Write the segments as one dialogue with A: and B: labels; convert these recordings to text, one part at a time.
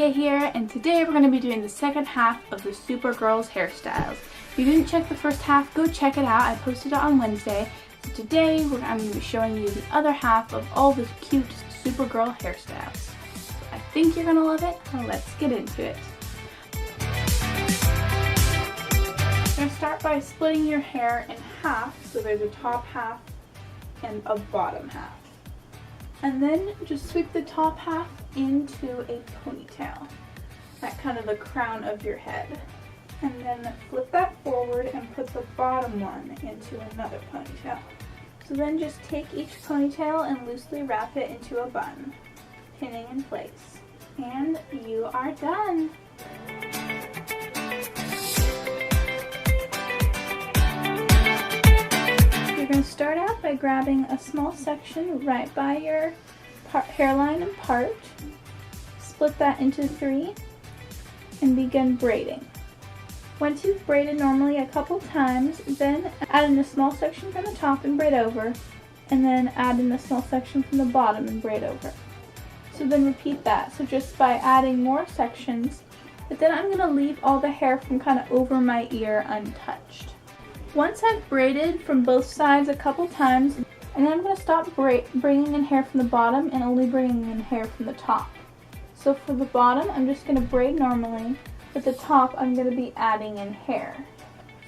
A: Leah here, and today we're going to be doing the second half of the Supergirl's hairstyles. If you didn't check the first half, go check it out. I posted it on Wednesday. So today I'm going to be showing you the other half of all the cute Supergirl hairstyles. So I think you're going to love it. Now let's get into it. I'm going to start by splitting your hair in half, so there's a top half and a bottom half. And then just sweep the top half into a ponytail, at kind of the crown of your head. And then flip that forward and put the bottom one into another ponytail. So then just take each ponytail and loosely wrap it into a bun, pinning in place. And you are done! You're going to start out by grabbing a small section right by your hairline and part, split that into 3, and begin braiding. Once you've braided normally a couple times, then add in a small section from the top and braid over, and then add in a small section from the bottom and braid over. So then repeat that, so just by adding more sections, but then I'm going to leave all the hair from kind of over my ear untouched. Once I've braided from both sides a couple times, and then I'm going to stop bringing in hair from the bottom and only bringing in hair from the top. So for the bottom, I'm just going to braid normally, but the top I'm going to be adding in hair.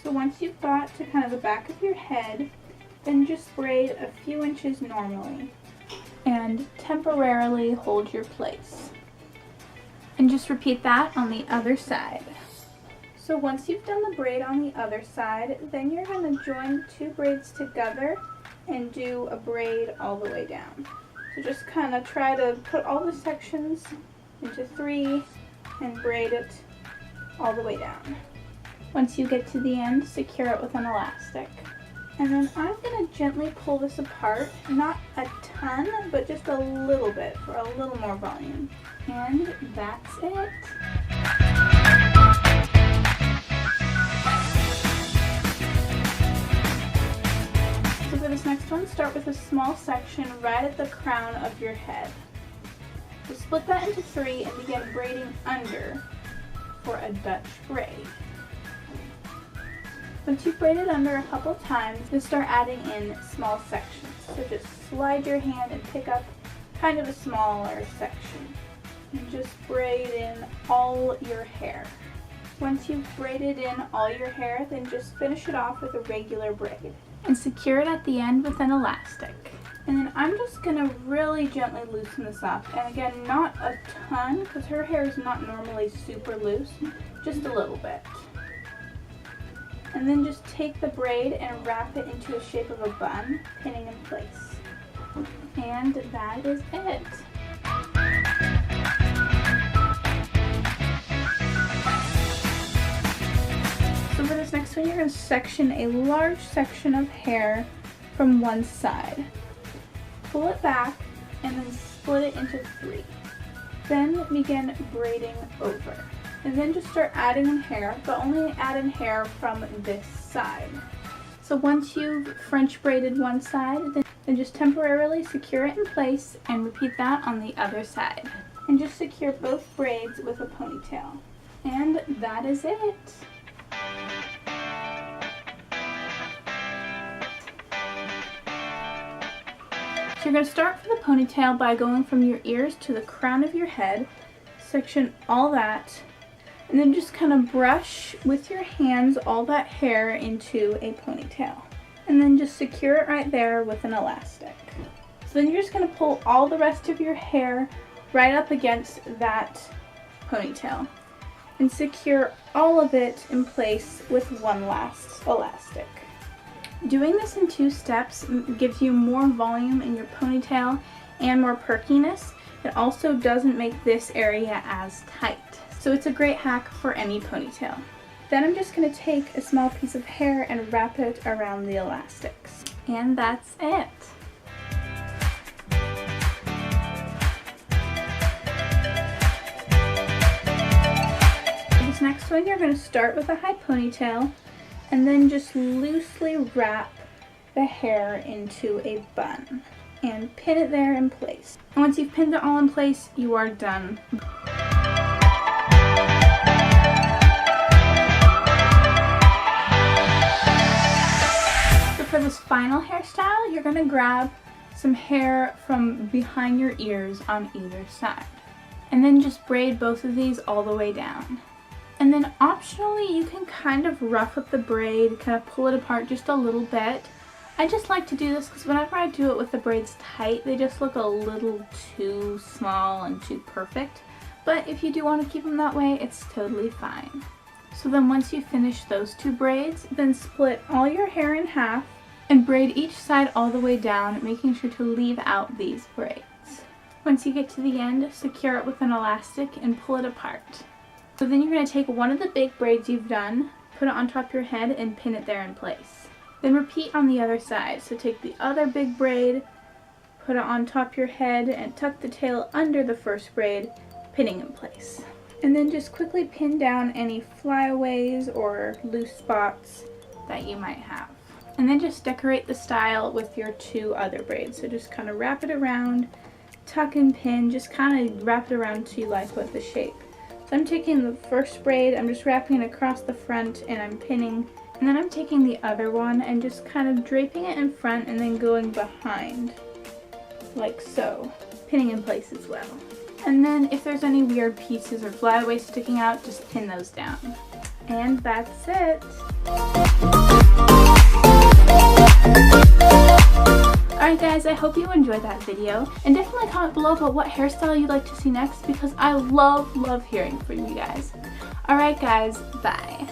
A: So once you've got to kind of the back of your head, then just braid a few inches normally and temporarily hold your place. And just repeat that on the other side. So once you've done the braid on the other side, then you're going to join the 2 braids together and do a braid all the way down. So just kind of try to put all the sections into 3 and braid it all the way down. Once you get to the end, secure it with an elastic. And then I'm going to gently pull this apart, not a ton, but just a little bit for a little more volume. And that's it. So for this next one, start with a small section right at the crown of your head. So split that into 3 and begin braiding under for a Dutch braid. Once you've braided under a couple times, you'll start adding in small sections. So just slide your hand and pick up kind of a smaller section. And just braid in all your hair. Once you've braided in all your hair, then just finish it off with a regular braid. And secure it at the end with an elastic. And then I'm just going to really gently loosen this up. And again, not a ton, because her hair is not normally super loose, just a little bit. And then just take the braid and wrap it into a shape of a bun, pinning in place. And that is it. So for this next one, you're going to section a large section of hair from one side. Pull it back and then split it into 3. Then begin braiding over. And then just start adding in hair, but only add in hair from this side. So once you've French braided one side, then just temporarily secure it in place and repeat that on the other side. And just secure both braids with a ponytail. And that is it. So you're going to start for the ponytail by going from your ears to the crown of your head, section all that, and then just kind of brush with your hands all that hair into a ponytail. And then just secure it right there with an elastic. So then you're just going to pull all the rest of your hair right up against that ponytail and secure all of it in place with one last elastic. Doing this in 2 steps gives you more volume in your ponytail and more perkiness. It also doesn't make this area as tight. So it's a great hack for any ponytail. Then I'm just going to take a small piece of hair and wrap it around the elastics. And that's it. This next one, you're going to start with a high ponytail and then just loosely wrap the hair into a bun and pin it there in place. And once you've pinned it all in place, you are done. final hairstyle, you're gonna grab some hair from behind your ears on either side. And then just braid both of these all the way down. And then optionally, you can kind of rough up the braid, kind of pull it apart just a little bit. I just like to do this because whenever I do it with the braids tight, they just look a little too small and too perfect. But if you do want to keep them that way, it's totally fine. So then once you finish those two braids, then split all your hair in half and braid each side all the way down, making sure to leave out these braids. Once you get to the end, secure it with an elastic and pull it apart. So then you're going to take one of the big braids you've done, put it on top of your head, and pin it there in place. Then repeat on the other side. So take the other big braid, put it on top of your head, and tuck the tail under the first braid, pinning in place. And then just quickly pin down any flyaways or loose spots that you might have. And then just decorate the style with your two other braids. So just kind of wrap it around, tuck and pin, just kind of wrap it around till you like what the shape. So I'm taking the first braid, I'm just wrapping it across the front and I'm pinning. And then I'm taking the other one and just kind of draping it in front and then going behind, like so, pinning in place as well. And then if there's any weird pieces or flyaways sticking out, just pin those down. And that's it. Alright guys, I hope you enjoyed that video, and definitely comment below about what hairstyle you'd like to see next because I love hearing from you guys. Alright guys, bye.